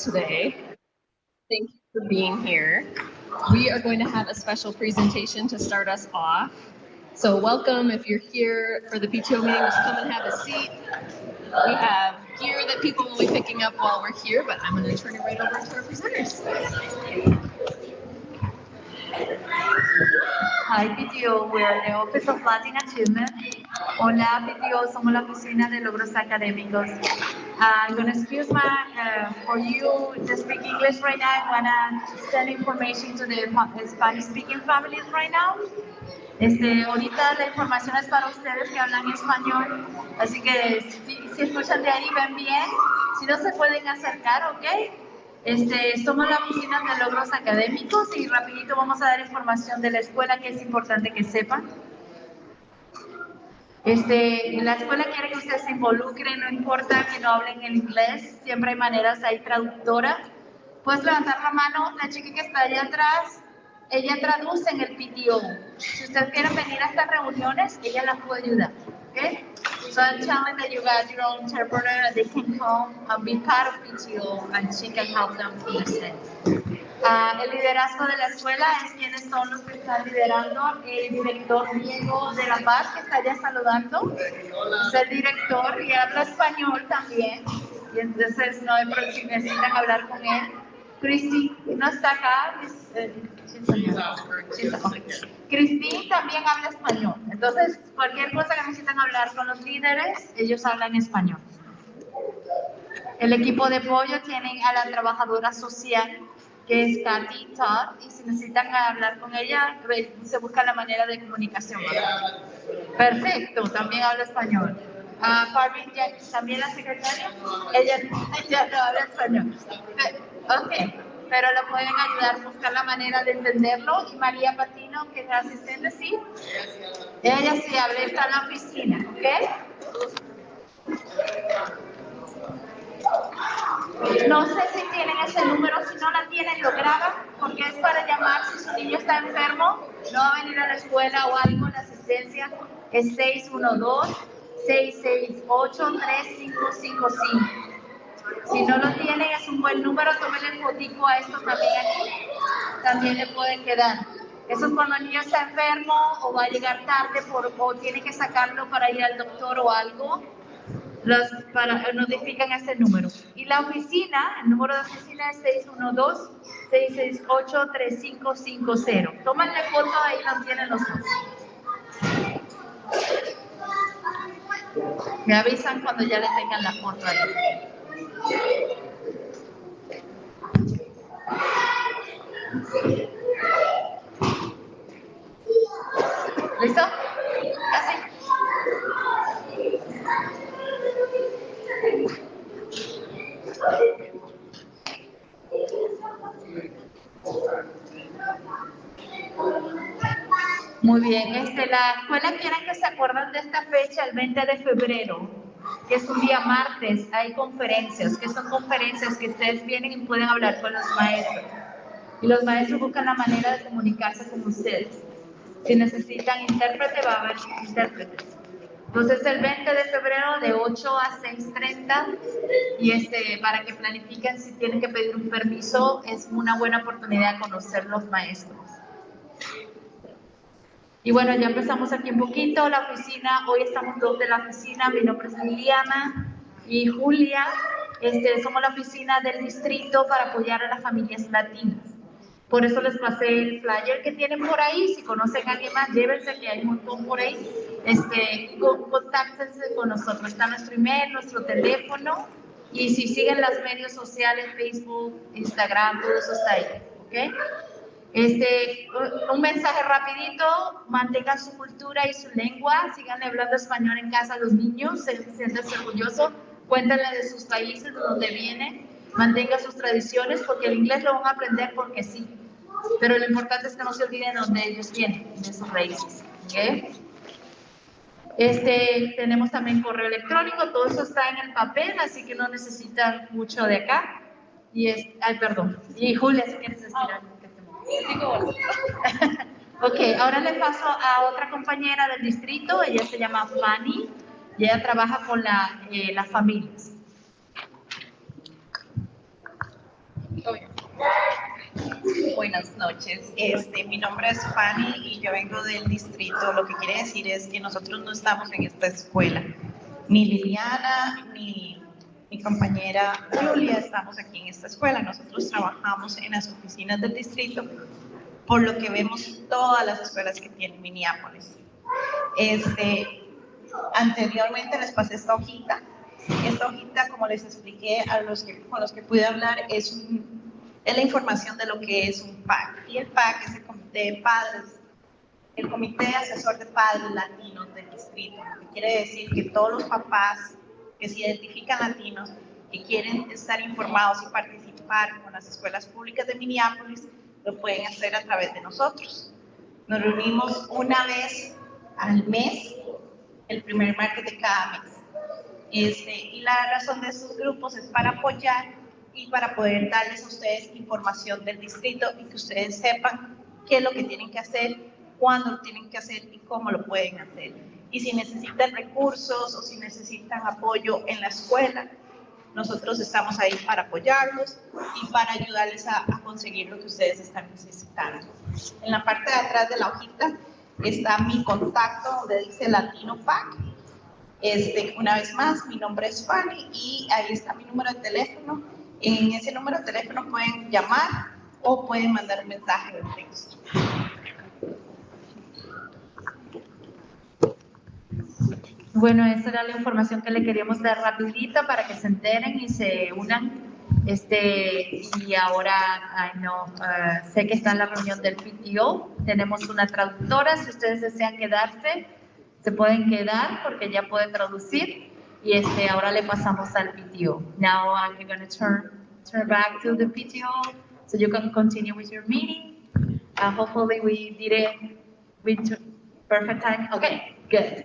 today. Thank you for being here. We are going to have a special presentation to start us off. So welcome. If you're here for the PTO meeting, just come and have a seat. We have gear that people will be picking up while we're here, but I'm going to turn it right over to our presenters. Hi PTO, we are the Office of Latin Achievement. Hola PTO, somos la oficina de logros académicos. I'm going to excuse for you to speak English right now. I want to send information to the Spanish-speaking families right now. Ahorita la información es para ustedes que hablan español, así que si escuchan de ahí, ven bien. Si no se pueden acercar, ¿ok? Somos la oficina de logros académicos y rapidito vamos a dar información de la escuela que es importante que sepan. La escuela quiere que ustedes se involucren, no importa que no hablen el inglés, siempre hay maneras, hay traductora. Puedes levantar la mano, la chica que está allá atrás, ella traduce en el PTO. Si ustedes quieren venir a estas reuniones, ella las puede ayudar, ¿ok? So I'm telling that you got your own interpreter and they can come and be part of PTO and she can help them understand. El liderazgo de la escuela es quienes son los que están liderando. El director Diego de La Paz, que está allá saludando, es el director y habla español también. Y entonces no hay problema si necesitan hablar con él. Cristi no está acá. Cristi también habla español. Entonces, cualquier cosa que necesitan hablar con los líderes, ellos hablan español. El equipo de apoyo tienen a la trabajadora social, que es Katy Todd, y si necesitan hablar con ella, se busca la manera de comunicación. Perfecto, también habla español. Parvin, también la secretaria, ella no habla español. Ok, pero lo pueden ayudar a buscar la manera de entenderlo. Y María Patino, que es la asistente, sí. Ella sí habla, está en la oficina, ¿ok? No sé si tienen ese número, si no la tienen, lo graban, porque es para llamar si su niño está enfermo, no va a venir a la escuela o algo, la asistencia es 612-668-3555. Si no lo tienen, es un buen número, tómenle fotico a esto también aquí, también le pueden quedar. Eso es cuando el niño está enfermo o va a llegar tarde o tiene que sacarlo para ir al doctor o algo. Notifican este número. Y la oficina, el número de oficina es 612-668-3550. Tómenle foto, ahí lo tienen los dos. Me avisan cuando ya le tengan la foto ahí. ¿Listo? ¿Casi? Muy bien, la escuela quiere que se acuerden de esta fecha, el 20 de febrero, que es un día martes, hay conferencias, que son conferencias que ustedes vienen y pueden hablar con los maestros. Y los maestros buscan la manera de comunicarse con ustedes. Si necesitan intérprete, va a haber intérpretes. Entonces, el 20 de febrero de 8 a 6:30 y para que planifiquen si tienen que pedir un permiso, es una buena oportunidad de conocer los maestros. Y bueno, ya empezamos aquí un poquito, la oficina, hoy estamos dos de la oficina, mi nombre es Liliana y Julia, somos la oficina del distrito para apoyar a las familias latinas. Por eso les pasé el flyer que tienen por ahí, si conocen a alguien más, llévense que hay un montón por ahí, contáctense con nosotros, está nuestro email, nuestro teléfono, y si siguen las medios sociales, Facebook, Instagram, todo eso está ahí, ¿ok? Un mensaje rapidito, mantengan su cultura y su lengua, sigan hablando español en casa a los niños, siéntanse orgullosos, cuéntenle de sus países, de donde vienen, mantengan sus tradiciones, porque el inglés lo van a aprender porque sí, pero lo importante es que no se olviden de donde ellos vienen, de sus raíces, ¿okay? Tenemos también correo electrónico, todo eso está en el papel, así que no necesitan mucho de acá, y Julia, si quieres estirar. Ok, ahora le paso a otra compañera del distrito, ella se llama Fanny y ella trabaja con las familias. Oh, yeah. Buenas noches. Mi nombre es Fanny y yo vengo del distrito. Lo que quiere decir es que nosotros no estamos en esta escuela. Ni Liliana ni mi compañera Julia estamos aquí en esta escuela. Nosotros trabajamos en las oficinas del distrito, por lo que vemos todas las escuelas que tiene Minneapolis. Anteriormente les pasé esta hojita. Esta hojita, como les expliqué con los que pude hablar, es la información de lo que es un PAC. Y el PAC es el Comité de Padres, el Comité Asesor de Padres Latinos del Distrito, lo que quiere decir que todos los papás que se identifican latinos, que quieren estar informados y participar con las escuelas públicas de Minneapolis, lo pueden hacer a través de nosotros. Nos reunimos una vez al mes, el primer martes de cada mes. Y la razón de estos grupos es para apoyar y para poder darles a ustedes información del distrito y que ustedes sepan qué es lo que tienen que hacer, cuándo lo tienen que hacer y cómo lo pueden hacer. Y si necesitan recursos o si necesitan apoyo en la escuela, nosotros estamos ahí para apoyarlos y para ayudarles a conseguir lo que ustedes están necesitando. En la parte de atrás de la hojita está mi contacto donde dice Latino PAC. Una vez más, mi nombre es Fanny y ahí está mi número de teléfono. En ese número de teléfono pueden llamar o pueden mandar un mensaje de texto. Bueno, esa era la información que le queríamos dar rapidito para que se enteren y se unan. Y ahora sé que está en la reunión del PTO. Tenemos una traductora. Si ustedes desean quedarse, se pueden quedar porque ya puede traducir. Y ahora le pasamos al PTO. Now I'm going to turn back to the PTO so you can continue with your meeting. Hopefully we did it with perfect time. Okay, good.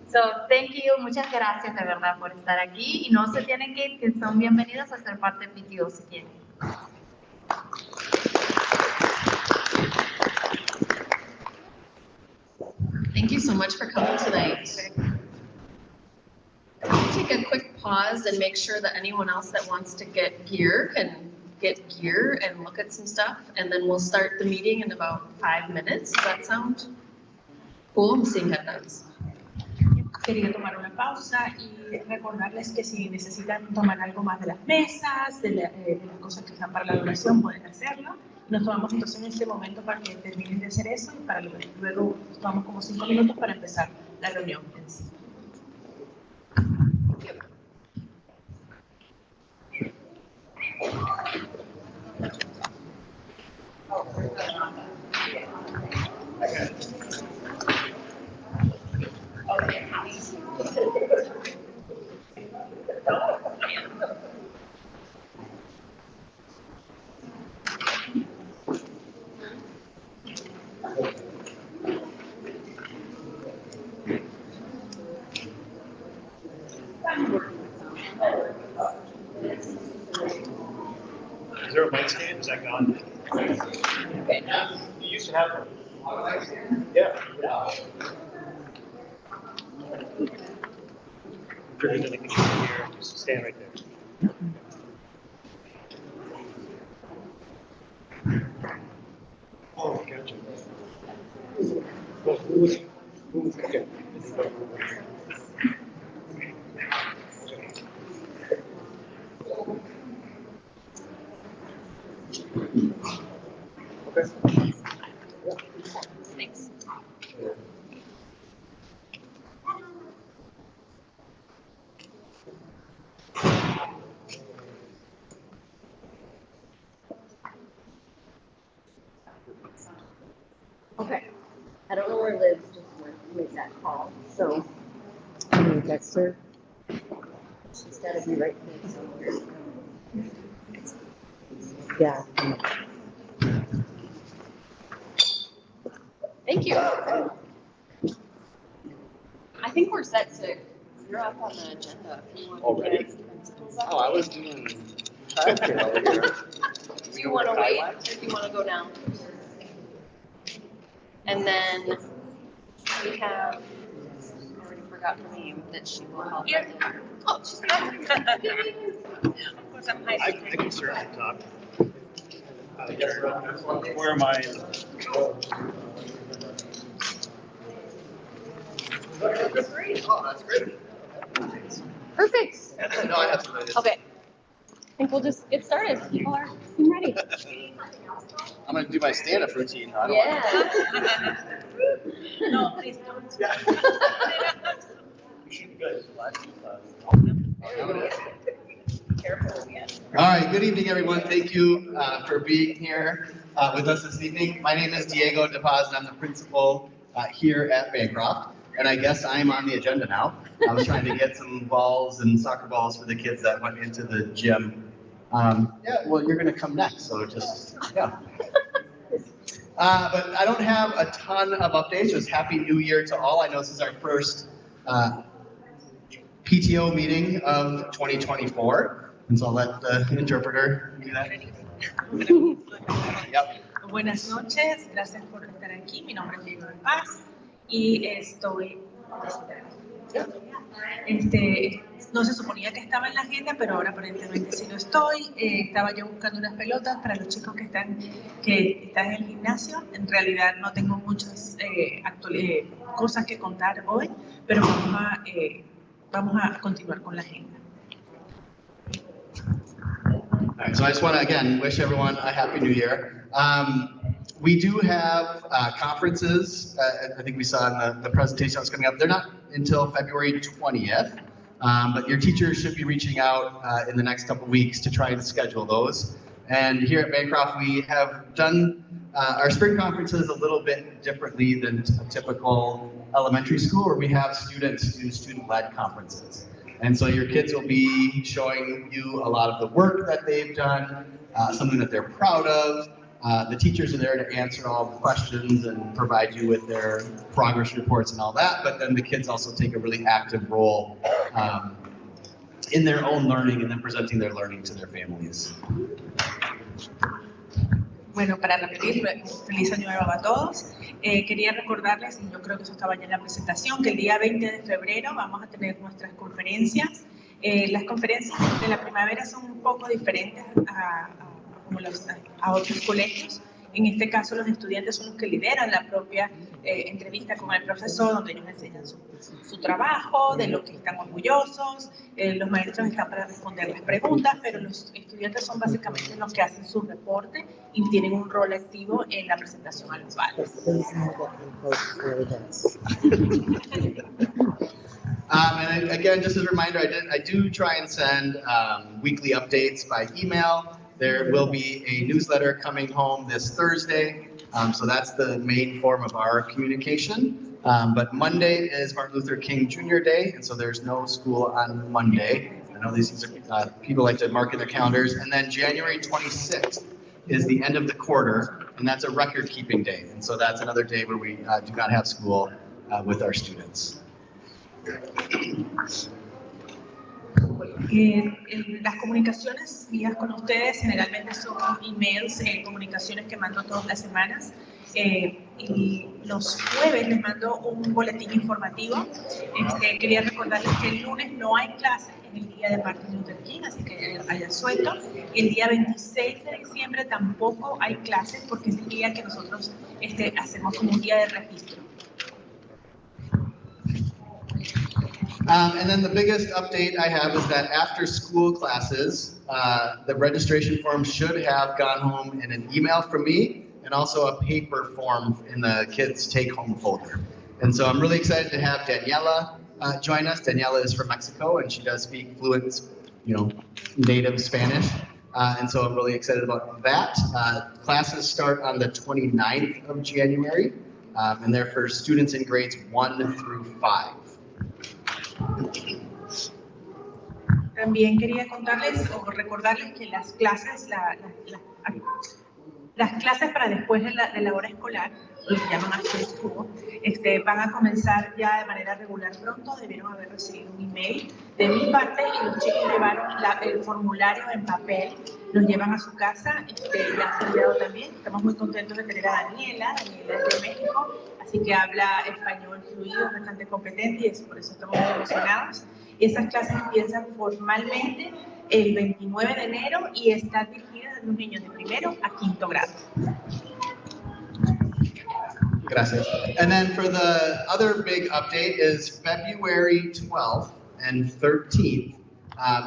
So, thank you, muchas gracias de verdad por estar aquí y no se tienen que ir, que son bienvenidos a ser parte del PTO si quieren. Thank you so much for coming tonight. Take a quick pause and make sure that anyone else that wants to get gear can get gear and look at some stuff, and then we'll start the meeting in about 5 minutes. Does that sound cool? I'm seeing headphones. Quería tomar una pausa y recordarles que si necesitan tomar algo más de las mesas, de las cosas que están para la donación, pueden hacerlo. Nos tomamos entonces en este momento para que terminen de hacer eso y para luego nos tomamos como 5 minutos para empezar la reunión en sí. Is there a mic stand? Is that gone? Okay. You used to have one. Yeah. If there's anything here, just stand right there. Oh, gotcha. Okay. Okay. Thanks. Okay. I don't know where Liz just went to make that call, so I'm gonna text her. She's gotta be right there somewhere. Yeah. Thank you. I think we're set to. You're up on the agenda. If you want Already? Oh, I was doing childcare over here. Do you want to wait or do you want to go now? And then we have, I already forgot her name, that she will help. Yeah. Oh, she's not. I can certainly talk. Where am I? Oh, that's great. Perfect. No, I have some ideas. Okay. I think we'll just get started. People are seem ready. I'm gonna do my stand-up routine. I don't Yeah. No, please don't. Yeah. You should guys Careful, yeah. All right, good evening, everyone. Thank you for being here with us this evening. My name is Diego De Paz, and I'm the principal here at Bancroft. And I guess I'm on the agenda now. I was trying to get some balls and soccer balls for the kids that went into the gym. Yeah, well, you're going to come next, so just, yeah. But I don't have a ton of updates. Just Happy New Year to all. I know this is our first PTO meeting of 2024. And so I'll let the interpreter do that. Yep. Buenas noches, gracias por estar aquí. Mi nombre es Diego de Paz y estoy. No se suponía que estaba en la agenda, pero ahora aparentemente sí lo estoy. Estaba yo buscando unas pelotas para los chicos que están en el gimnasio. En realidad no tengo muchas cosas que contar hoy, pero vamos a continuar con la agenda. All right, so I just want to, again, wish everyone a Happy New Year. We do have conferences, I think we saw in the presentation that's coming up. They're not until February 20th, but your teachers should be reaching out in the next couple weeks to try and schedule those. And here at Bancroft, we have done our spring conferences a little bit differently than a typical elementary school, where we have students do student-led conferences. And so your kids will be showing you a lot of the work that they've done, something that they're proud of. The teachers are there to answer all the questions and provide you with their progress reports and all that, but then the kids also take a really active role in their own learning and then presenting their learning to their families. Bueno, para repetir, feliz año nuevo a todos. Quería recordarles, y yo creo que eso estaba ya en la presentación, que el día 20 de febrero vamos a tener nuestras conferencias. Las conferencias de la primavera son un poco diferentes a otros colegios. En este caso, los estudiantes son los que lideran la propia entrevista con el profesor, donde ellos enseñan su trabajo, de lo que están orgullosos. Los maestros están para responder las preguntas, pero los estudiantes son básicamente los que hacen su reporte y tienen un rol activo en la presentación a los padres. And again, just as a reminder, I do try and send weekly updates by email. There will be a newsletter coming home this Thursday, so that's the main form of our communication. But Monday is Martin Luther King Jr. Day, and so there's no school on Monday. I know these things are, people like to mark in their calendars. And then January 26th is the end of the quarter, and that's a record-keeping day. And so that's another day where we do not have school with our students. Las comunicaciones mías con ustedes generalmente son emails, comunicaciones que mando todas las semanas. Y los jueves les mando un boletín informativo. Quería recordarles que el lunes no hay clases en el día de Martin Luther King, así que haya suelto. El día 26 de diciembre tampoco hay clases porque es el día que nosotros hacemos como un día de registro. And then the biggest update I have is that after school classes, the registration form should have gone home in an email from me and also a paper form in the kids' take-home folder. And so I'm really excited to have Daniela join us. Daniela is from Mexico and she does speak fluent, native Spanish. And so I'm really excited about that. Classes start on the 29th of January and they're for students in grades 1 through 5. También quería contarles o recordarles que las clases, las clases para después de la hora escolar, lo que llaman after school, van a comenzar ya de manera regular pronto. Debieron haber recibido un email de mi parte y los chicos llevaron el formulario en papel, los llevan a su casa, ya han enviado también. Estamos muy contentos de tener a Daniela es de México, así que habla español fluido, bastante competente y por eso estamos muy emocionados. Esas clases empiezan formalmente el 29 de enero y están dirigidas los niños de primero a quinto grado. Gracias. And then for the other big update is February 12th and 13th.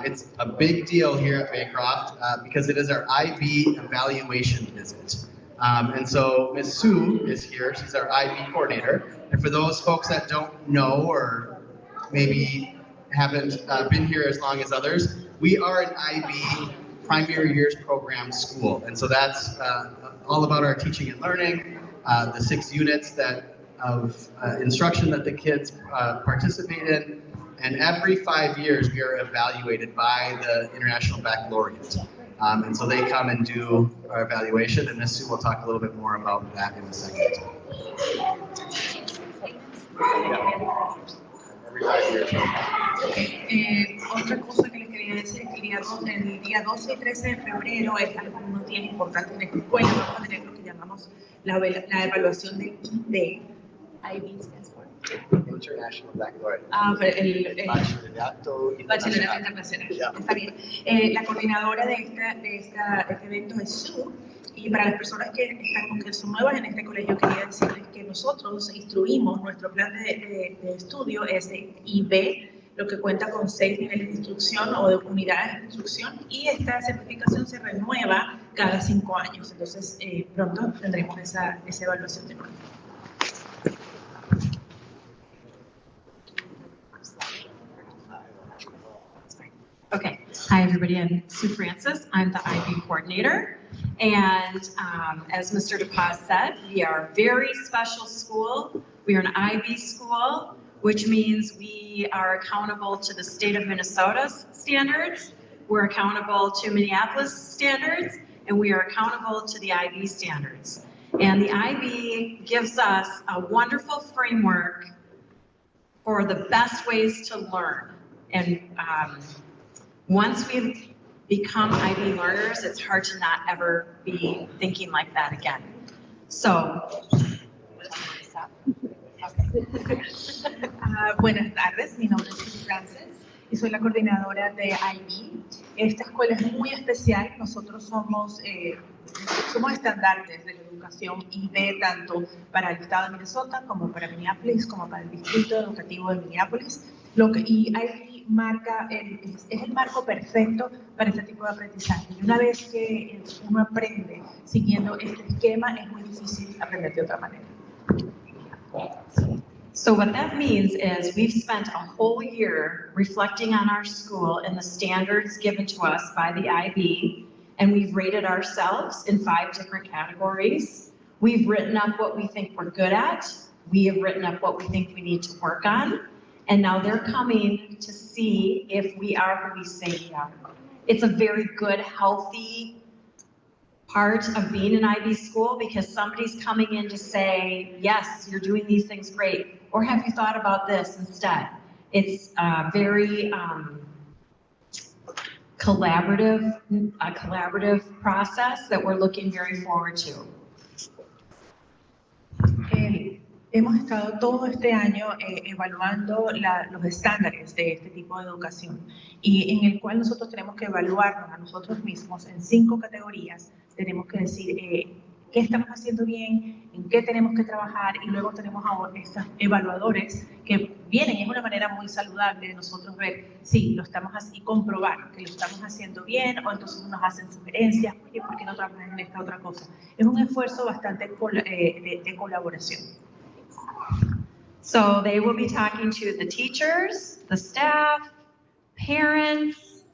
It's a big deal here at Bancroft because it is our IB evaluation visit. And so Ms. Sue is here. She's our IB coordinator. And for those folks that don't know or maybe haven't been here as long as others, we are an IB primary years program school. And so that's all about our teaching and learning, the 6 units of instruction that the kids participate in. And every 5 years, we are evaluated by the International Baccalaureate. And so they come and do our evaluation, and Ms. Sue will talk a little bit more about that in a second. Every 5 years. Otra cosa que les quería decir es que el día 12 y 13 de febrero es unos días importantes en esta escuela. Vamos a tener lo que llamamos la evaluación de IB. IB stands for International Baccalaureate. Bachillerato Internacional. Yeah. Está bien. La coordinadora de este evento es Sue. Y para las personas que son nuevas en este colegio, quería decirles que nosotros instruimos, nuestro plan de estudio es de IB, lo que cuenta con 6 niveles de instrucción o de unidades de instrucción, y esta certificación se renueva cada 5 años. Entonces, pronto tendremos esa evaluación de nuevo. Okay, hi everybody, I'm Sue Francis. I'm the IB coordinator. And as Mr. DePaz said, we are a very special school. We are an IB school, which means we are accountable to the state of Minnesota's standards. We're accountable to Minneapolis standards, and we are accountable to the IB standards. And the IB gives us a wonderful framework for the best ways to learn. And once we become IB learners, it's hard to not ever be thinking like that again. So, buenas tardes, mi nombre es Sue Francis y soy la coordinadora de IB. Esta escuela es muy especial. Nosotros somos estandartes de la educación IB tanto para el estado de Minnesota como para Minneapolis, como para el distrito educativo de Minneapolis. Y IB es el marco perfecto para este tipo de aprendizaje. Y una vez que uno aprende siguiendo este esquema, es muy difícil aprender de otra manera. So what that means is we've spent a whole year reflecting on our school and the standards given to us by the IB, and we've rated ourselves in 5 different categories. We've written up what we think we're good at. We have written up what we think we need to work on. And now they're coming to see if we are who we say we are. It's a very good, healthy part of being an IB school because somebody's coming in to say, yes, you're doing these things great, or have you thought about this instead? It's a very collaborative process that we're looking very forward to. Hemos estado todo este año evaluando los estándares de este tipo de educación y en el cual nosotros tenemos que evaluarnos a nosotros mismos en 5 categorías. Tenemos que decir qué estamos haciendo bien, en qué tenemos que trabajar y luego tenemos a estos evaluadores que vienen. Es una manera muy saludable de nosotros ver si lo estamos haciendo y comprobar que lo estamos haciendo bien o entonces nos hacen sugerencias, oye, ¿por qué no trabajas en esta otra cosa? Es un esfuerzo bastante de colaboración. So they will be talking to the teachers, the staff, parents,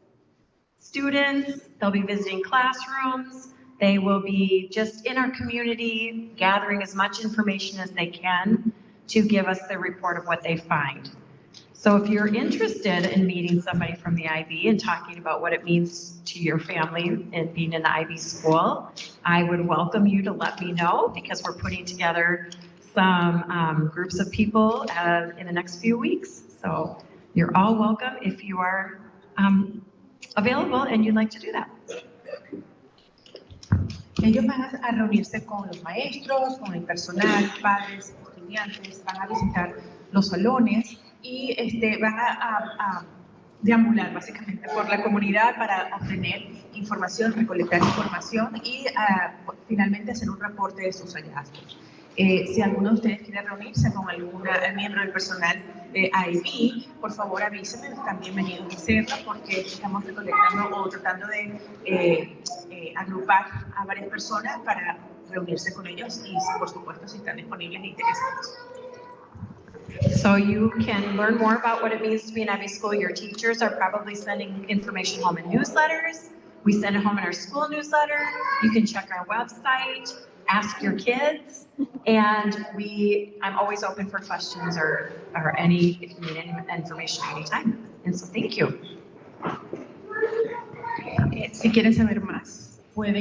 students. They'll be visiting classrooms. They will be just in our community, gathering as much information as they can to give us the report of what they find. So if you're interested in meeting somebody from the IB and talking about what it means to your family and being in the IB school, I would welcome you to let me know because we're putting together some groups of people in the next few weeks. So you're all welcome if you are available and you'd like to do that. Ellos van a reunirse con los maestros, con el personal, padres, estudiantes, van a visitar los salones y van a deambular básicamente por la comunidad para obtener información, recolectar información y finalmente hacer un reporte de sus hallazgos. Si alguno de ustedes quiere reunirse con algún miembro del personal de IB, por favor avísenme, están bienvenidos a hacerlo porque estamos recolectando o tratando de agrupar a varias personas para reunirse con ellos y por supuesto si están disponibles e interesados. So you can learn more about what it means to be an IB school. Your teachers are probably sending information home in newsletters. We send it home in our school newsletter. You can check our website, ask your kids, and I'm always open for questions or any, if you need any information anytime. And so thank you. Si quieren saber más, pueden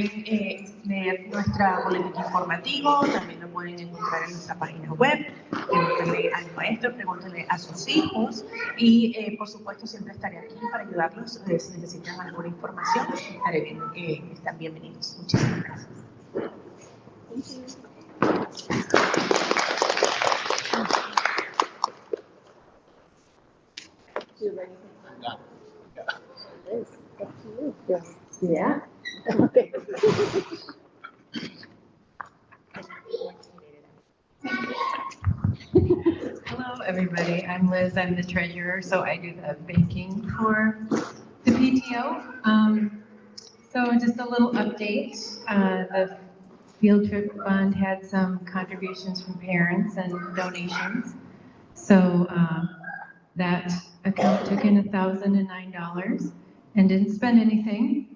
leer nuestro boletín informativo, también lo pueden encontrar en nuestra página web. Pregúntenle al maestro, pregúntenle a sus hijos y por supuesto siempre estaré aquí para ayudarlos. Si necesitan alguna información, están bienvenidos. Muchísimas gracias. Yeah. Okay. Hello, everybody. I'm Liz. I'm the treasurer, so I do the banking for the PTO. So just a little update. The field trip fund had some contributions from parents and donations. So that account took in $1,009 and didn't spend anything.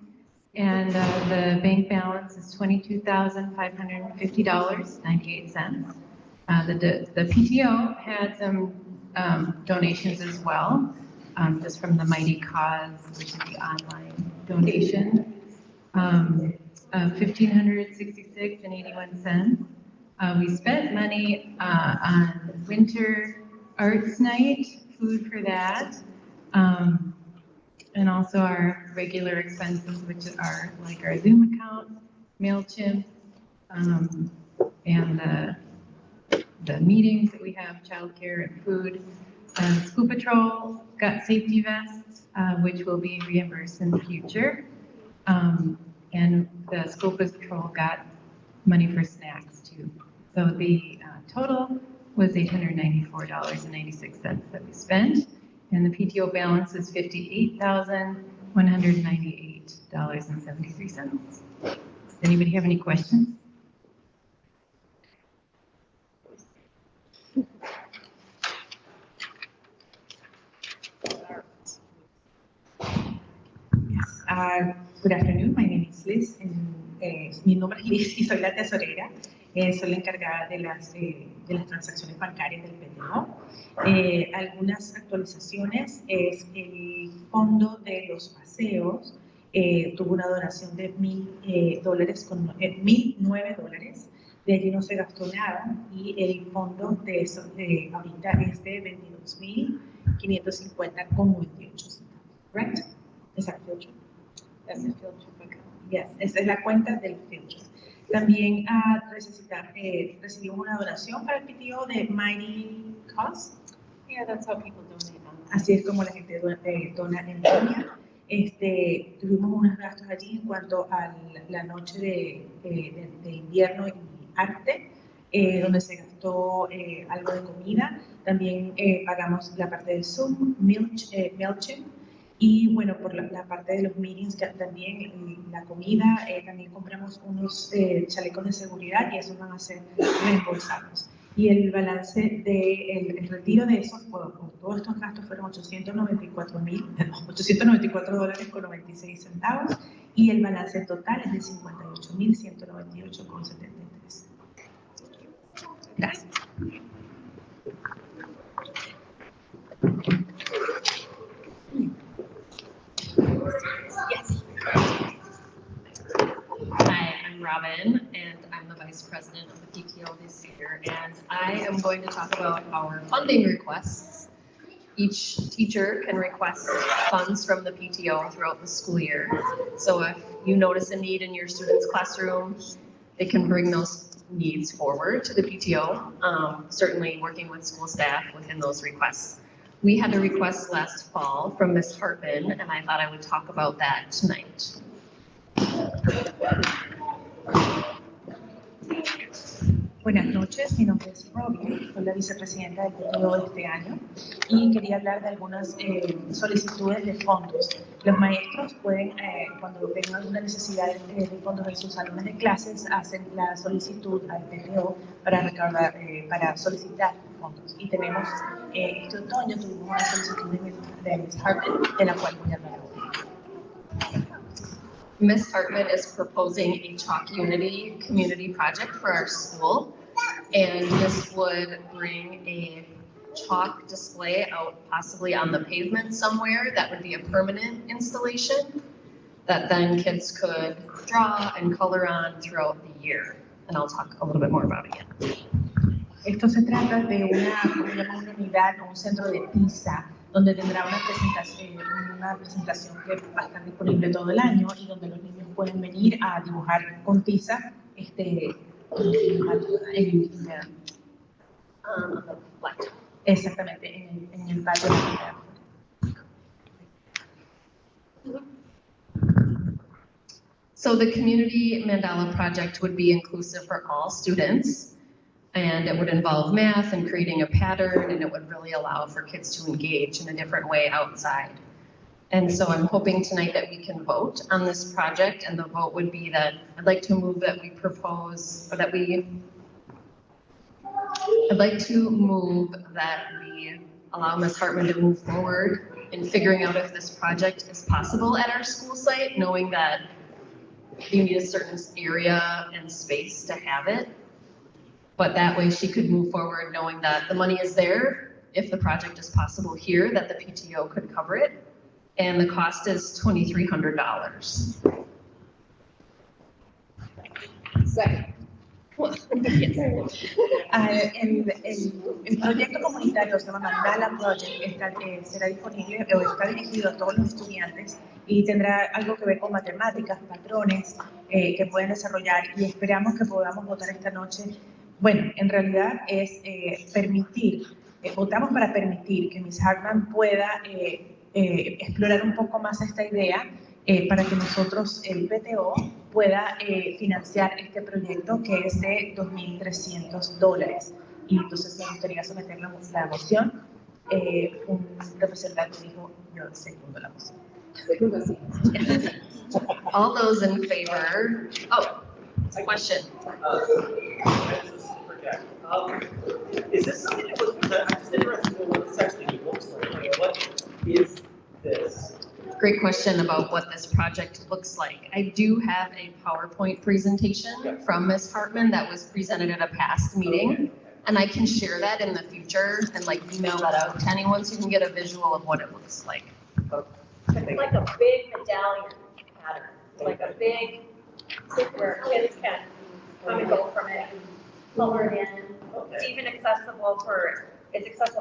And the bank balance is $22,550.98. The PTO had some donations as well, just from the Mighty Cause, which is the online donation, $1,566.81. We spent money on Winter Arts Night, food for that, and also our regular expenses, which are like our Zoom account, MailChimp, and the meetings that we have, childcare and food. School Patrol got safety vests, which will be reimbursed in the future. And the School Patrol got money for snacks too. So the total was $894.96 that we spent. And the PTO balance is $58,198.73. Does anybody have any questions? Good afternoon, my name is Liz. Mi nombre es Liz y soy la tesorera. Soy la encargada de las transacciones bancarias del PTO. Algunas actualizaciones es el fondo de los paseos tuvo una donación de $1,009. De allí no se gastó nada y el fondo de eso ahorita es de $22,550,98. Correct? Is that field trip? That's the field trip account. Yes, esa es la cuenta del field trip. También recibimos una donación para el PTO de Mighty Cause. Yeah, that's how people donate. Así es como la gente dona en línea. Tuvimos unos gastos allí en cuanto a la noche de invierno y arte, donde se gastó algo de comida. También pagamos la parte del Zoom, MailChimp. Y bueno, por la parte de los meetings, también la comida, también compramos unos chalecos de seguridad y esos van a ser reembolsados. Y el balance del retiro de esos, por todos estos gastos, fueron $894.96 y el balance total es de $58,198,73. Gracias. Yes. Hi, I'm Robin, and I'm the Vice President of the PTO this year, and I am going to talk about our funding requests. Each teacher can request funds from the PTO throughout the school year. So if you notice a need in your student's classroom, they can bring those needs forward to the PTO, certainly working with school staff within those requests. We had a request last fall from Ms. Hartman, and I thought I would talk about that tonight. Buenas noches, mi nombre es Robbie, soy la vicepresidenta del PTO de este año y quería hablar de algunas solicitudes de fondos. Los maestros pueden, cuando tengan alguna necesidad de fondos en sus salones de clases, hacen la solicitud al PTO para recaudar, para solicitar fondos. Y tenemos, este otoño tuvimos una solicitud de Ms. Hartman, de la cual voy a hablar ahora. Ms. Hartman is proposing a Chalk Unity community project for our school. And this would bring a chalk display out possibly on the pavement somewhere. That would be a permanent installation that then kids could draw and color on throughout the year. And I'll talk a little bit more about it again. Esto se trata de una unidad o un centro de tiza donde tendrá una presentación que va a estar disponible todo el año y donde los niños pueden venir a dibujar con tiza exactamente en el patio. So the community mandala project would be inclusive for all students. And it would involve math and creating a pattern, and it would really allow for kids to engage in a different way outside. And so I'm hoping tonight that we can vote on this project, and the vote would be that I'd like to move that we propose, or that I'd like to move that we allow Ms. Hartman to move forward in figuring out if this project is possible at our school site, knowing that you need a certain area and space to have it. But that way she could move forward knowing that the money is there. If the project is possible here, that the PTO could cover it. And the cost is $2,300. Second. El proyecto comunitario se llama Mandala Project, será disponible o está dirigido a todos los estudiantes y tendrá algo que ver con matemáticas, patrones que pueden desarrollar y esperamos que podamos votar esta noche. Bueno, en realidad es votamos para permitir que Ms. Hartman pueda explorar un poco más esta idea para que nosotros, el PTO, pueda financiar este proyecto que es de $2,300. Y entonces me gustaría someter la moción. Un representante dijo, yo segundo la moción. All those in favor? Oh, question. Is this something that was, I'm just interested in what this actually looks like. What is this? Great question about what this project looks like. I do have a PowerPoint presentation from Ms. Hartman that was presented at a past meeting. And I can share that in the future and email that out to anyone so you can get a visual of what it looks like. It's like a big medallion pattern, like a big, where kids can come and go from it, color it in. It's even accessible for every student.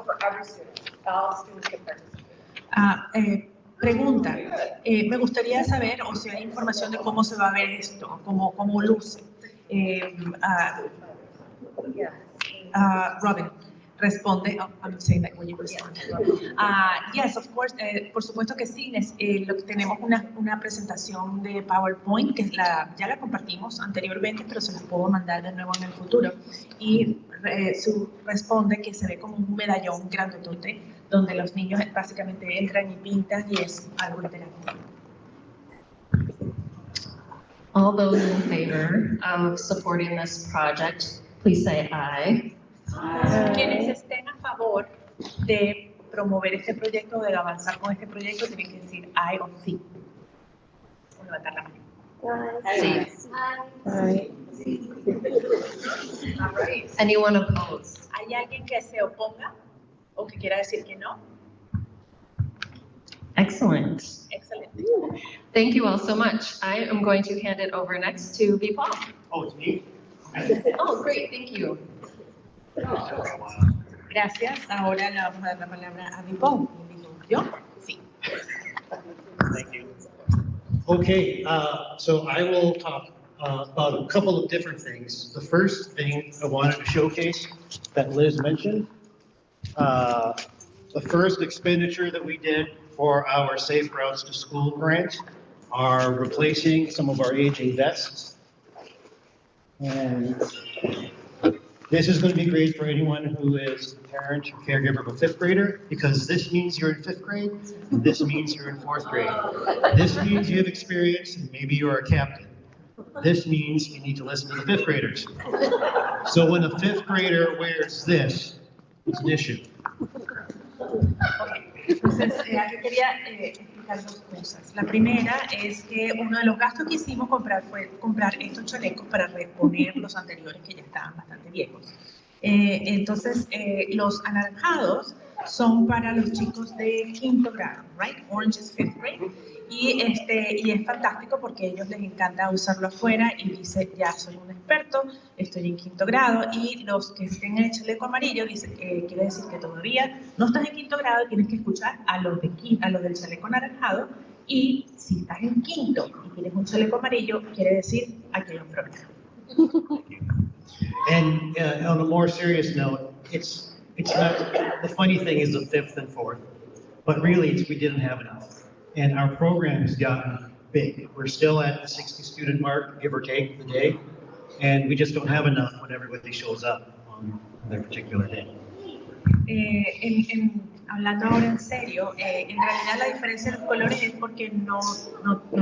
All students can participate. Pregunta, me gustaría saber, o sea, hay información de cómo se va a ver esto, cómo luce. Robin, responde. Oh, I'm saying that when you respond. Yes, of course. Por supuesto que sí. Tenemos una presentación de PowerPoint que ya la compartimos anteriormente, pero se las puedo mandar de nuevo en el futuro. Y responde que se ve como un medallón grandotote donde los niños básicamente entran y pintan y es algo interactivo. All those in favor of supporting this project, please say aye. Quienes estén a favor de promover este proyecto, de avanzar con este proyecto, tienen que decir aye o sí. O levantar la mano. Sí. All right. Anyone opposed? ¿Hay alguien que se oponga o que quiera decir que no? Excellent. Excelente. Thank you all so much. I am going to hand it over next to Vipal. Oh, it's me? Oh, great. Thank you. Gracias. Ahora le vamos a dar la palabra a Vipal. ¿Yo? Sí. Thank you. Okay, so I will talk about a couple of different things. The first thing I wanted to showcase that Liz mentioned the first expenditure that we did for our Safe Routes to School grant are replacing some of our aging vests. And this is going to be great for anyone who is a parent or caregiver of a fifth grader, because this means you're in fifth grade, and this means you're in fourth grade. This means you have experience, and maybe you're a captain. This means you need to listen to the fifth graders. So when a fifth grader wears this, it's an issue. Entonces, aquí quería explicar dos cosas. La primera es que uno de los gastos que hicimos fue comprar estos chalecos para reponer los anteriores que ya estaban bastante viejos. Entonces, los anaranjados son para los chicos de quinto grado, right? Orange is fifth grade. Y es fantástico porque a ellos les encanta usarlo afuera y dice, ya soy un experto, estoy en quinto grado. Y los que estén en el chaleco amarillo, quiere decir que todavía no estás en quinto grado, tienes que escuchar a los del chaleco anaranjado. Y si estás en quinto y tienes un chaleco amarillo, quiere decir aquí hay un problema. And on a more serious note, it's not, the funny thing is the fifth and fourth, but really it's we didn't have enough. And our program has gotten big. We're still at the 60 student mark, give or take the day, and we just don't have enough when everybody shows up on their particular day. Hablando ahora en serio, en realidad la diferencia de los colores es porque no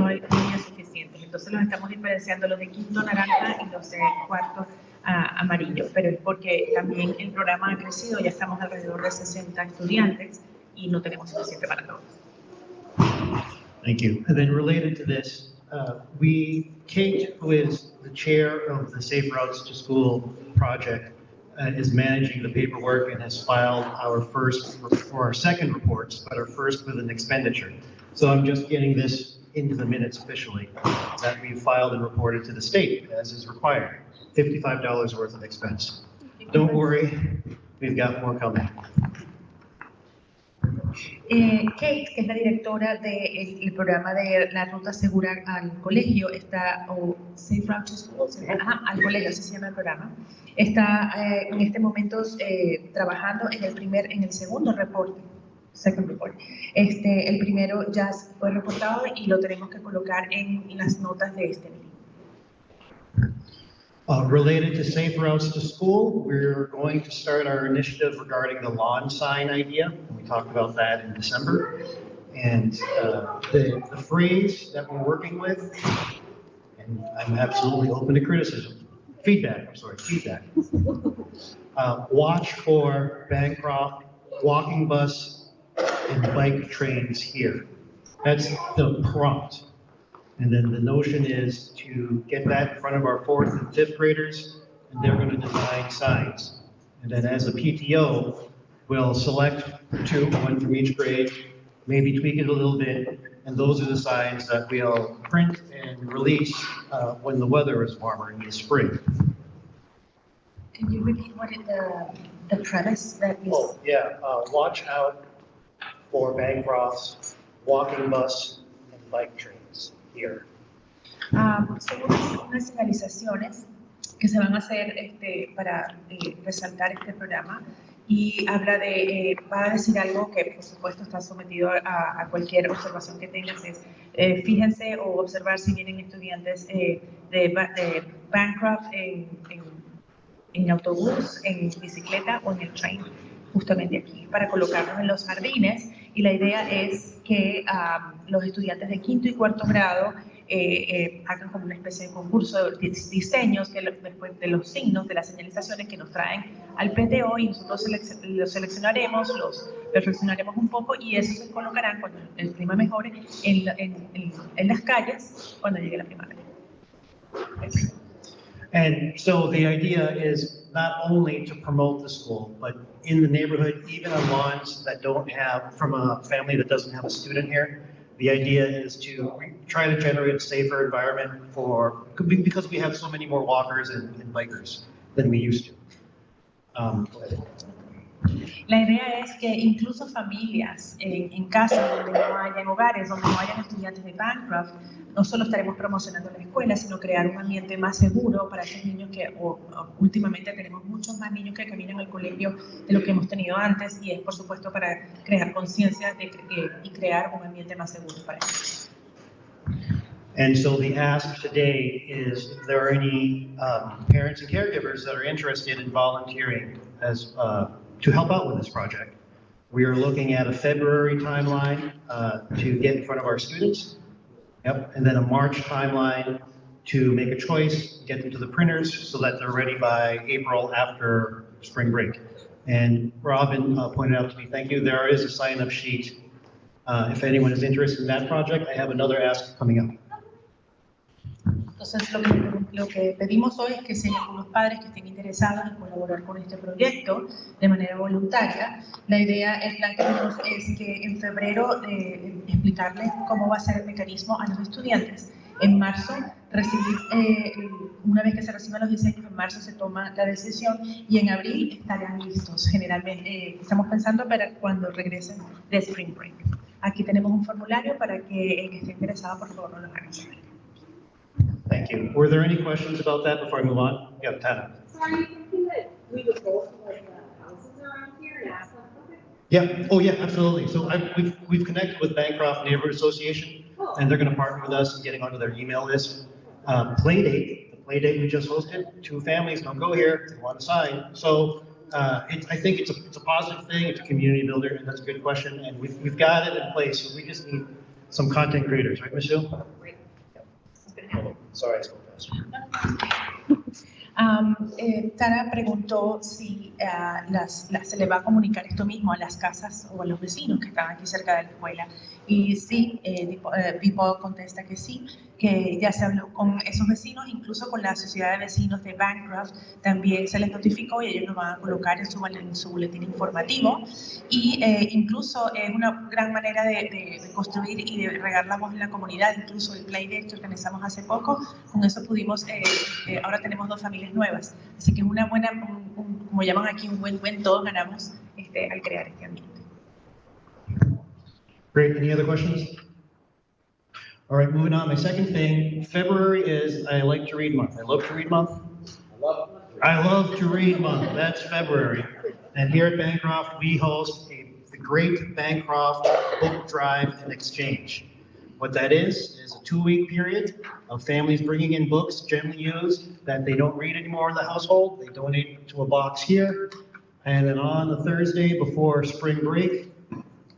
hay suficientes. Entonces los estamos diferenciando los de quinto naranja y los de cuarto amarillo. Pero es porque también el programa ha crecido, ya estamos alrededor de 60 estudiantes y no tenemos suficiente para todos. Thank you. And then related to this, Kate, who is the chair of the Safe Routes to School project, is managing the paperwork and has filed our second reports, but our first with an expenditure. So I'm just getting this into the minutes officially, that we filed and reported to the state as is required, $55 worth of expense. Don't worry, we've got more coming. Kate, que es la directora del programa de la ruta segura al colegio, o Safe Route to School, al colegio, así se llama el programa, está en este momento trabajando en el segundo reporte. Second report. El primero ya fue reportado y lo tenemos que colocar en las notas de este meeting. Related to Safe Routes to School, we're going to start our initiative regarding the lawn sign idea. We talked about that in December. And the phrase that we're working with, and I'm absolutely open to criticism, feedback. Watch for Bancroft walking bus and bike trains here. That's the prompt. And then the notion is to get that in front of our fourth and fifth graders, and they're going to design signs. And then as a PTO, we'll select two, one from each grade, maybe tweak it a little bit, and those are the signs that we'll print and release when the weather is warmer in the spring. Can you repeat what is the premise that is? Oh, yeah, watch out for Bancroft's walking bus and bike trains here. Son unas señalizaciones que se van a hacer para resaltar este programa, y habla va a decir algo que por supuesto está sometido a cualquier observación que tengas, fíjense o observar si vienen estudiantes de Bancroft en autobús, en bicicleta o en el tren, justamente aquí, para colocarnos en los jardines. Y la idea es que los estudiantes de quinto y cuarto grado hagan como una especie de concurso de diseños después de los signos, de las señalizaciones que nos traen al PTO, y nosotros los seleccionaremos, los perfeccionaremos un poco, y esos se colocarán cuando el clima mejore en las calles cuando llegue la primavera. And so the idea is not only to promote the school, but in the neighborhood, even on lawns that don't have, from a family that doesn't have a student here, the idea is to try to generate a safer environment because we have so many more walkers and bikers than we used to. La idea es que incluso familias en casas donde no hayan hogares, donde no hayan estudiantes de Bancroft, no solo estaremos promocionando la escuela, sino crear un ambiente más seguro para esos niños que últimamente tenemos muchos más niños que caminan al colegio de lo que hemos tenido antes, y es por supuesto para crear conciencia y crear un ambiente más seguro para ellos. And so the ask today is if there are any parents and caregivers that are interested in volunteering as to help out with this project. We are looking at a February timeline to get in front of our students. Yep, and then a March timeline to make a choice, get them to the printers so that they're ready by April after spring break. And Robin pointed out to me, thank you, there is a sign-up sheet. If anyone is interested in that project, I have another ask coming up. Entonces, lo que pedimos hoy es que si hay algunos padres que estén interesados en colaborar con este proyecto de manera voluntaria, la idea, el plan que tenemos es que en febrero explicarles cómo va a ser el mecanismo a los estudiantes. En marzo, una vez que se reciban los diseños, en marzo se toma la decisión y en abril estarán listos. Generalmente, estamos pensando para cuando regresen de Spring Break. Aquí tenemos un formulario para que el que esté interesado, por favor, nos lo haga saber. Thank you. Were there any questions about that before I move on? Yeah, Tana. So are you thinking that we would go to like the houses around here and ask them? Okay. Yeah, oh yeah, absolutely. So we've connected with Bancroft Neighborhood Association, and they're going to partner with us in getting onto their email list. Playdate, the Playdate we just hosted, 2 families don't go here, they want to sign. So I think it's a positive thing, it's a community builder, and that's a good question, and we've got it in place, so we just need some content creators, right, Michelle? Great. Sorry, I spoke fast. Tara preguntó si se le va a comunicar esto mismo a las casas o a los vecinos que están aquí cerca de la escuela. Y sí, Pipo contesta que sí, que ya se habló con esos vecinos, incluso con la sociedad de vecinos de Bancroft, también se les notificó y ellos lo van a colocar en su boletín informativo. Y incluso es una gran manera de construir y de regar la voz en la comunidad, incluso el Playdate que organizamos hace poco, con eso pudimos, ahora tenemos 2 familias nuevas, así que es una buena, como llaman aquí, un buen, todos ganamos al crear este ambiente. Great, any other questions? All right, moving on. My second thing, February is I like to read month. I love to read month. I love to read month. That's February. And here at Bancroft, we host the Great Bancroft Book Drive and Exchange. What that is a 2-week period of families bringing in books generally used that they don't read anymore in the household. They donate to a box here. And then on the Thursday before spring break,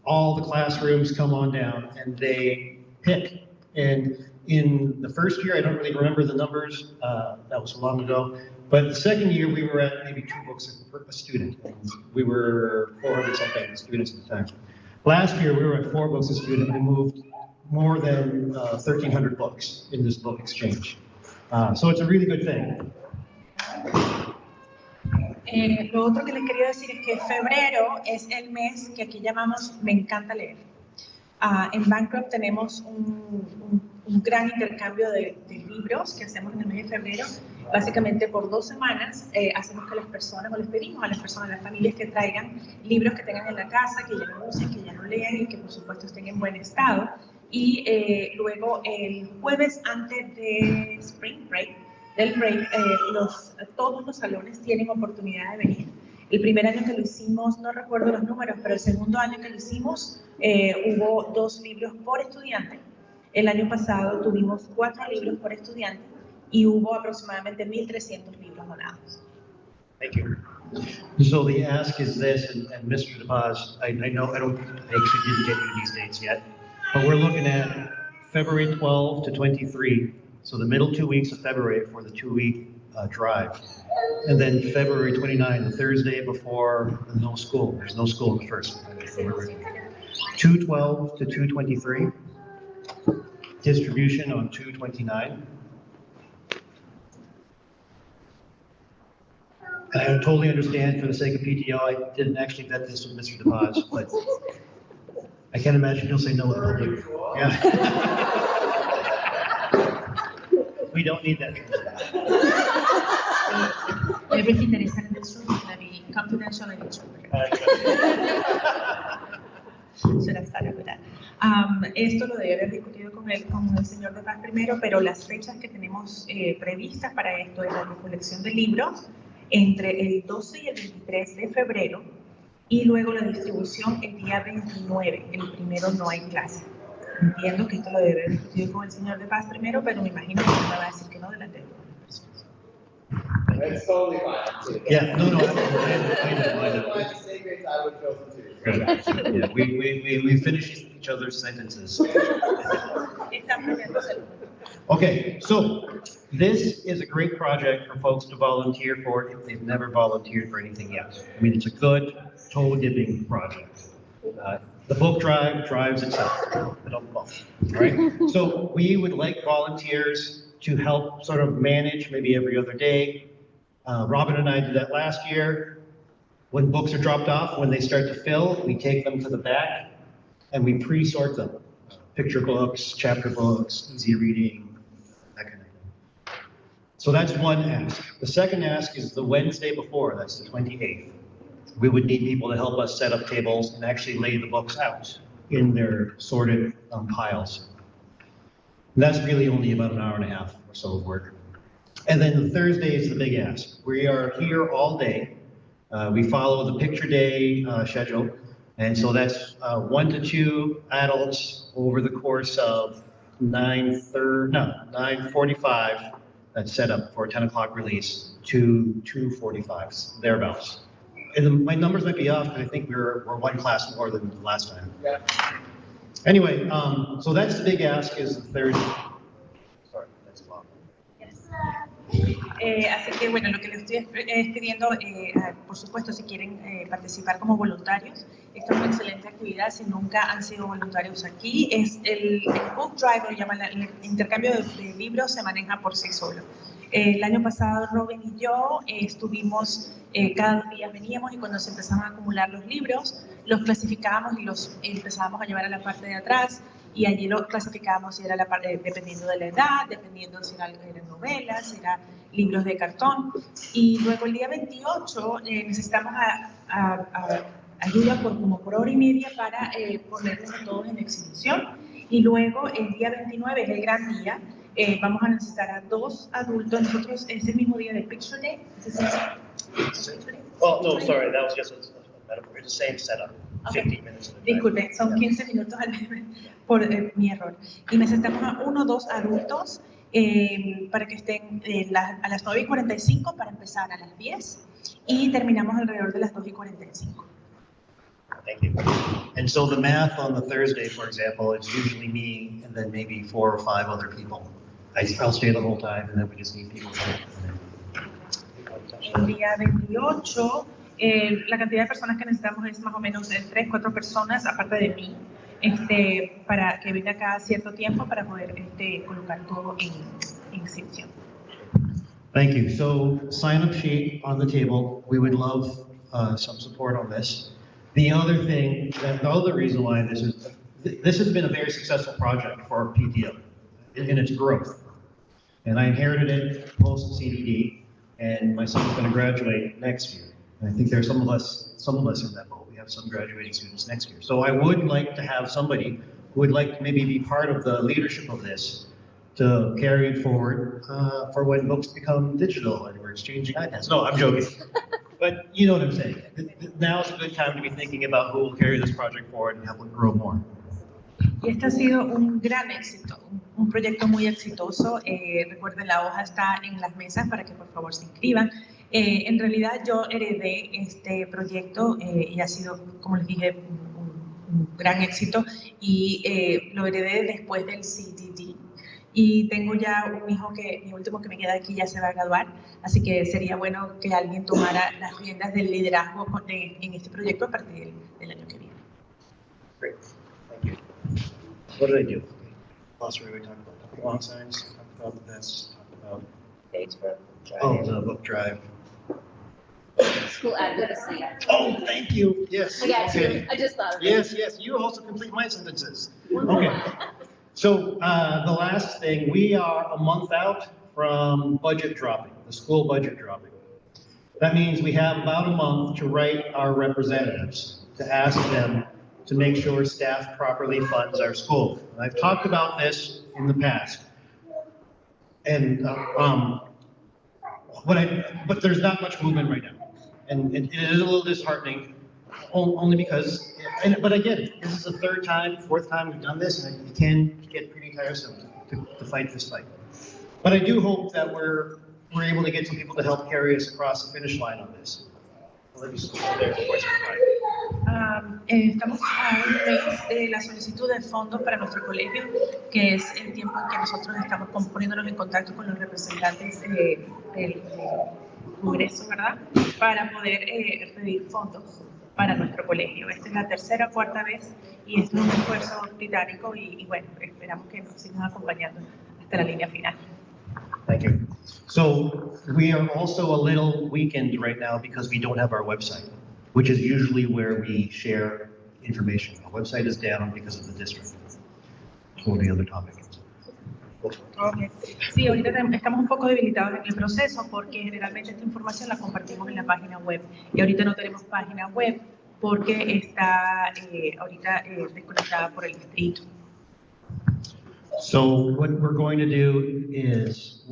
all the classrooms come on down and they pick. And in the first year, I don't really remember the numbers, that was so long ago, but the second year we were at maybe 2 books a student. We were 400 something students at the time. Last year we were at 4 books a student and moved more than 1,300 books in this book exchange. So it's a really good thing. Lo otro que les quería decir es que febrero es el mes que aquí llamamos Me encanta leer. En Bancroft tenemos un gran intercambio de libros que hacemos en el mes de febrero. Básicamente por 2 semanas hacemos que las personas, o les pedimos a las personas, a las familias que traigan libros que tengan en la casa, que ya no usen, que ya no lean y que por supuesto estén en buen estado. Y luego el jueves antes de Spring Break, todos los salones tienen oportunidad de venir. El primer año que lo hicimos, no recuerdo los números, pero el segundo año que lo hicimos hubo 2 libros por estudiante. El año pasado tuvimos 4 libros por estudiante y hubo aproximadamente 1,300 libros donados. Thank you. So the ask is this, and Mr. DePaz, I know I actually didn't get you these dates yet, but we're looking at February 12 to 23. So the middle 2 weeks of February for the 2-week drive. And then February 29, the Thursday before no school. There's no school in the first February. 2/12 to 2/23. Distribution on 2/29. And I totally understand for the sake of PTO, I didn't actually vet this with Mr. DePaz, but I can't imagine he'll say no in public. Yeah. We don't need that. Everything that is confidential and interpreted. Esto lo debe haber discutido con el señor de Paz primero, pero las fechas que tenemos previstas para esto es la recolección de libros entre el 12 y el 23 de febrero y luego la distribución el día 29. El primero no hay clase. Entiendo que esto lo debe haber discutido con el señor de Paz primero, pero me imagino que me va a decir que no delante de todas las personas. It's totally fine. Yeah, no, I know. Secrets, I would fill them too. Yeah, we finish each other's sentences. Están premiándose. Okay, so this is a great project for folks to volunteer for if they've never volunteered for anything yet. I mean, it's a good toe-dipping project. The book drive drives itself, right? So we would like volunteers to help sort of manage maybe every other day. Robin and I did that last year. When books are dropped off, when they start to fill, we take them to the back and we pre-sort them. Picture books, chapter books, easy reading, that kind of thing. So that's one ask. The second ask is the Wednesday before, that's the 28th. We would need people to help us set up tables and actually lay the books out in their sorted piles. And that's really only about an hour and a half or so of work. And then the Thursday is the big ask. We are here all day. We follow the picture day schedule. And so that's 1 to 2 adults over the course of 9:45. That's set up for a 10 o'clock release to 2:45, thereabouts. And my numbers might be off, but I think we're one class more than the last time. Yeah. Anyway, so that's the big ask is the Thursday. Sorry, that's a lot. Así que bueno, lo que les estoy pidiendo, por supuesto, si quieren participar como voluntarios, esta es una excelente actividad. Si nunca han sido voluntarios aquí, es el book drive, lo llaman, el intercambio de libros se maneja por sí solo. El año pasado Robin y yo estuvimos, cada 2 días veníamos y cuando se empezaban a acumular los libros, los clasificábamos y los empezábamos a llevar a la parte de atrás. Y allí lo clasificábamos si era la parte, dependiendo de la edad, dependiendo si eran novelas, si eran libros de cartón. Y luego el día 28 necesitamos ayuda por hora y media para ponerlos a todos en exhibición. Y luego el día 29 es el gran día. Vamos a necesitar a 2 adultos. Nosotros es el mismo día del Picture Day. Oh, no, sorry, that was just a metaphor. It's the same setup. 15 minutes. Disculpe, son 15 minutos por mi error. Y necesitamos a 1 o 2 adultos para que estén a las 9:45 para empezar a las 10 y terminamos alrededor de las 2:45. Thank you. And so the math on the Thursday, for example, it's usually me and then maybe 4 or 5 other people. I'll stay the whole time and then we just need people to. El día 28, la cantidad de personas que necesitamos es más o menos de 3, 4 personas, aparte de mí, para que venga cada cierto tiempo para poder colocar todo en exhibición. Thank you. So sign up sheet on the table. We would love some support on this. The other thing, the other reason why this has been a very successful project for our PTO in its growth. And I inherited it post CDD, and my son's going to graduate next year. And I think there are some of us in that boat. We have some graduating students next year. So I would like to have somebody who would like to maybe be part of the leadership of this to carry it forward for when books become digital and we're exchanging iPads. No, I'm joking. But you know what I'm saying. Now is a good time to be thinking about who will carry this project forward and help it grow more. Y este ha sido un gran éxito, un proyecto muy exitoso. Recuerden, la hoja está en las mesas para que por favor se inscriban. En realidad yo heredé este proyecto y ha sido, como les dije, un gran éxito y lo heredé después del CDD. Y tengo ya un hijo mi último que me queda aquí ya se va a graduar, así que sería bueno que alguien tomara las riendas del liderazgo en este proyecto a partir del año que viene. Great, thank you. What did I do? Last week we talked about long signs, talked about this, talked about. Facebook Drive. Oh, the book drive. School advocacy. Oh, thank you. Yes. I got okay. you. I just thought of it. Yes, yes. You also complete my sentences. Okay. So the last thing, we are a month out from budget dropping, the school budget dropping. That means we have about a month to write our representatives to ask them to make sure staff properly funds our school. And I've talked about this in the past. And, but there's not much movement right now. And it is a little disheartening, only because, but again, this is the third time, fourth time we've done this, and it can get pretty tiresome to fight this fight. But I do hope that we're able to get some people to help carry us across the finish line on this. Estamos a un mes de la solicitud de fondos para nuestro colegio, que es el tiempo en que nosotros estamos poniéndonos en contacto con los representantes del Congreso, ¿verdad? Para poder pedir fondos para nuestro colegio. Esta es la tercera o cuarta vez y esto es un esfuerzo titánico y bueno, esperamos que nos sigan acompañando hasta la línea final. Thank you. So we are also a little weakened right now because we don't have our website, which is usually where we share information. Our website is down because of the district. For the other topic. Okay. Sí, ahorita estamos un poco debilitados en el proceso porque generalmente esta información la compartimos en la página web y ahorita no tenemos página web porque está ahorita desconectada por el distrito. So what we're going to do is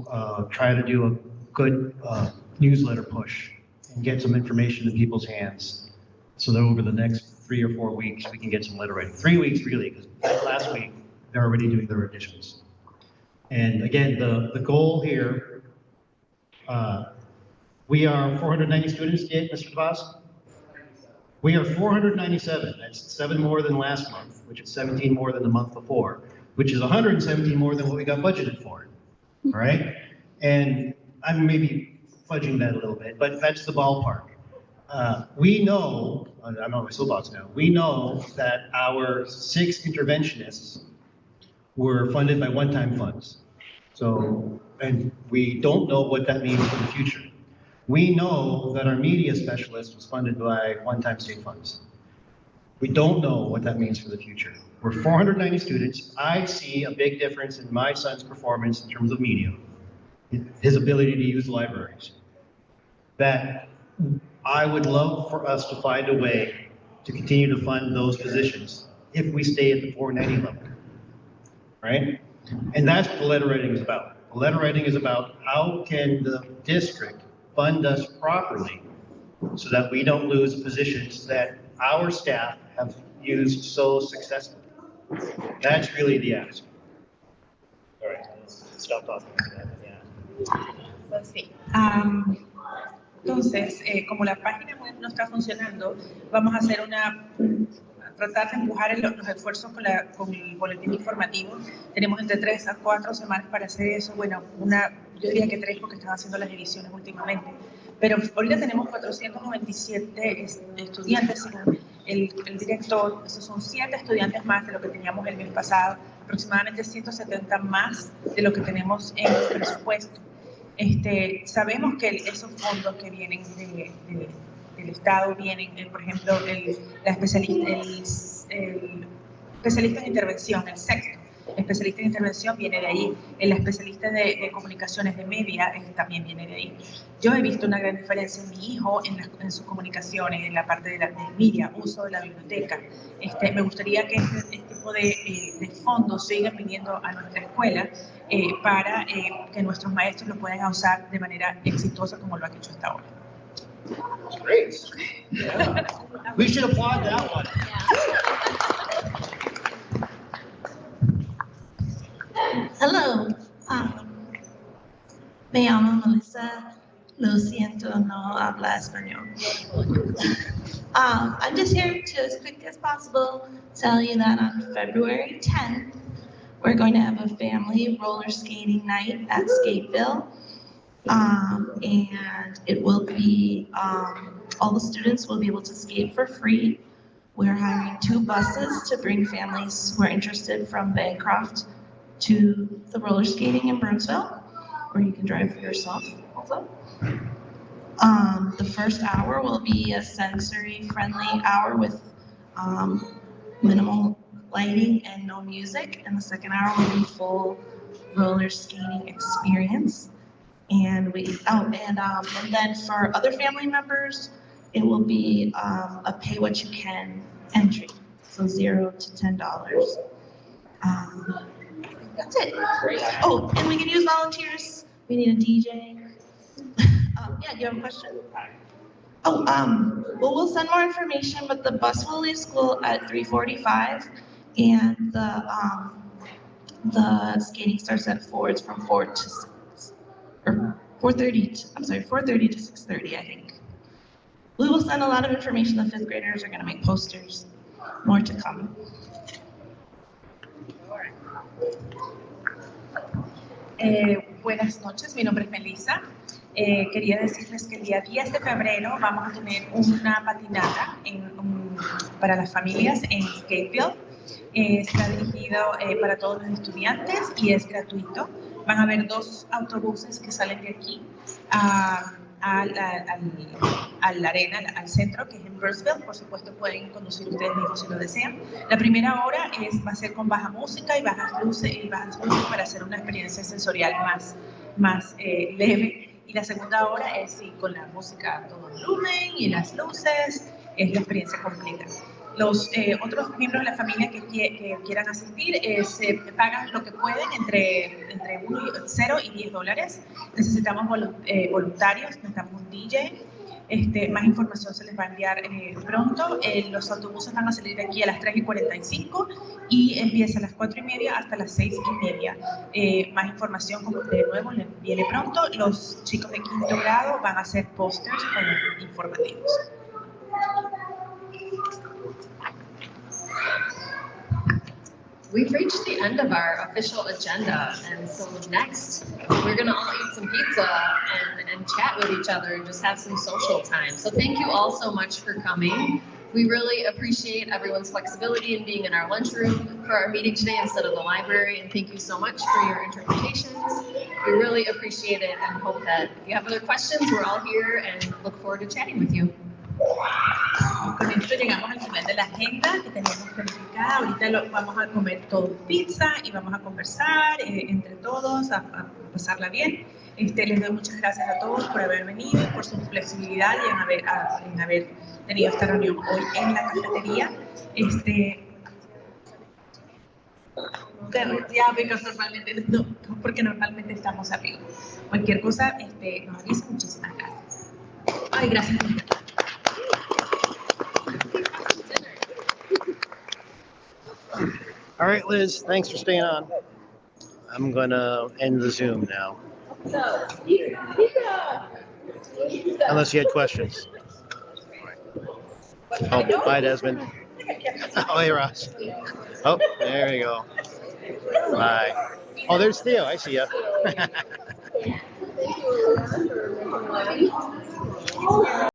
try to do a good newsletter push and get some information in people's hands so that over the next 3 or 4 weeks we can get some letter writing. 3 weeks really, because last week they're already doing their additions. And again, the goal here, we are 490 students, Mr. Tabas? We are 497. That's 7 more than last month, which is 17 more than the month before, which is 117 more than what we got budgeted for, all right? And I'm maybe fudging that a little bit, but that's the ballpark. We know, I'm on my soapbox now, we know that our 6 interventionists were funded by one-time funds. So, and we don't know what that means for the future. We know that our media specialist was funded by one-time state funds. We don't know what that means for the future. We're 490 students. I see a big difference in my son's performance in terms of media, his ability to use libraries. That I would love for us to find a way to continue to fund those positions if we stay at the 490 level, right? And that's what the letter writing is about. The letter writing is about how can the district fund us properly so that we don't lose positions that our staff have used so successfully. That's really the ask. All right, stop talking. Yeah. Sí. Entonces, como la página web no está funcionando, vamos a hacer tratar de empujar los esfuerzos con el boletín informativo. Tenemos entre 3 a 4 semanas para hacer eso. Bueno, yo diría que 3 porque están haciendo las ediciones últimamente. Pero ahorita tenemos 497 estudiantes según el director. Esos son 7 estudiantes más de lo que teníamos el mes pasado, aproximadamente 170 más de lo que tenemos en el presupuesto. Sabemos que esos fondos que vienen del Estado vienen, por ejemplo, el especialista en intervención, el sexto especialista en intervención viene de ahí, el especialista de comunicaciones de media también viene de ahí. Yo he visto una gran diferencia en mi hijo en sus comunicaciones, en la parte de media, uso de la biblioteca. Me gustaría que este tipo de fondos sigan viniendo a nuestra escuela para que nuestros maestros lo puedan usar de manera exitosa como lo han hecho hasta ahora. Great. Yeah. We should applaud that one. Hello. Me llamo Melissa. Lo siento, no habla español. I'm just here to, as quick as possible, tell you that on February 10th, we're going to have a family roller skating night at Skateville. And it will be, all the students will be able to skate for free. We're hiring 2 buses to bring families who are interested from Bancroft to the roller skating in Burnsville, or you can drive for yourself also. The first hour will be a sensory-friendly hour with minimal lighting and no music, and the second hour will be full roller skating experience. And then for other family members, it will be a pay what you can entry. so $0 to $10. That's it. Oh, and we can use volunteers. We need a DJ. Yeah, do you have a question? Oh, well, we'll send more information, but the bus will leave school at 3:45, and the skating starts at 4. It's from 4 to 6, or 4:30. I'm sorry, 4:30 to 6:30, I think. We will send a lot of information. The fifth graders are going to make posters. More to come. Buenas noches, mi nombre es Melissa. Quería decirles que el día 10 de febrero vamos a tener una patinata para las familias en Skateville. Está dirigido para todos los estudiantes y es gratuito. Van a haber 2 autobuses que salen de aquí a la arena, al centro, que es en Birdsville. Por supuesto, pueden conducir ustedes mismos si lo desean. La primera hora va a ser con baja música y bajas luces para hacer una experiencia sensorial más leve. Y la segunda hora es con la música a todo volumen y las luces, es la experiencia completa. Los otros miembros de la familia que quieran asistir pagan lo que pueden entre 0 y $10. Necesitamos voluntarios, necesitamos un DJ. Más información se les va a enviar pronto. Los autobuses van a salir de aquí a las 3:45 y empieza a las 4:30 hasta las 6:30. Más información, como de nuevo, les viene pronto. Los chicos de 5º grado van a hacer pósters informativos. We've reached the end of our official agenda, and so next we're gonna all eat some pizza and chat with each other and just have some social time. So thank you all so much for coming. We really appreciate everyone's flexibility in being in our lunchroom for our meeting today instead of the library, and thank you so much for your interpretations. We really appreciate it and hope that if you have other questions, we're all here and look forward to chatting with you. Con esto llegamos al final de la agenda que teníamos planificada. Ahorita vamos a comer todo pizza y vamos a conversar entre todos, a pasarla bien. Les doy muchas gracias a todos por haber venido y por su flexibilidad y en haber tenido esta reunión hoy en la cafetería. Porque normalmente estamos arriba. Cualquier cosa nos avisa. Muchísimas gracias. Ay, gracias. All right, Liz, thanks for staying on. I'm going to end the Zoom now. Unless you had questions. Oh, bye, Desmond. Oh, hey, Ross. Oh, there we go. Bye. Oh, there's Theo. I see ya.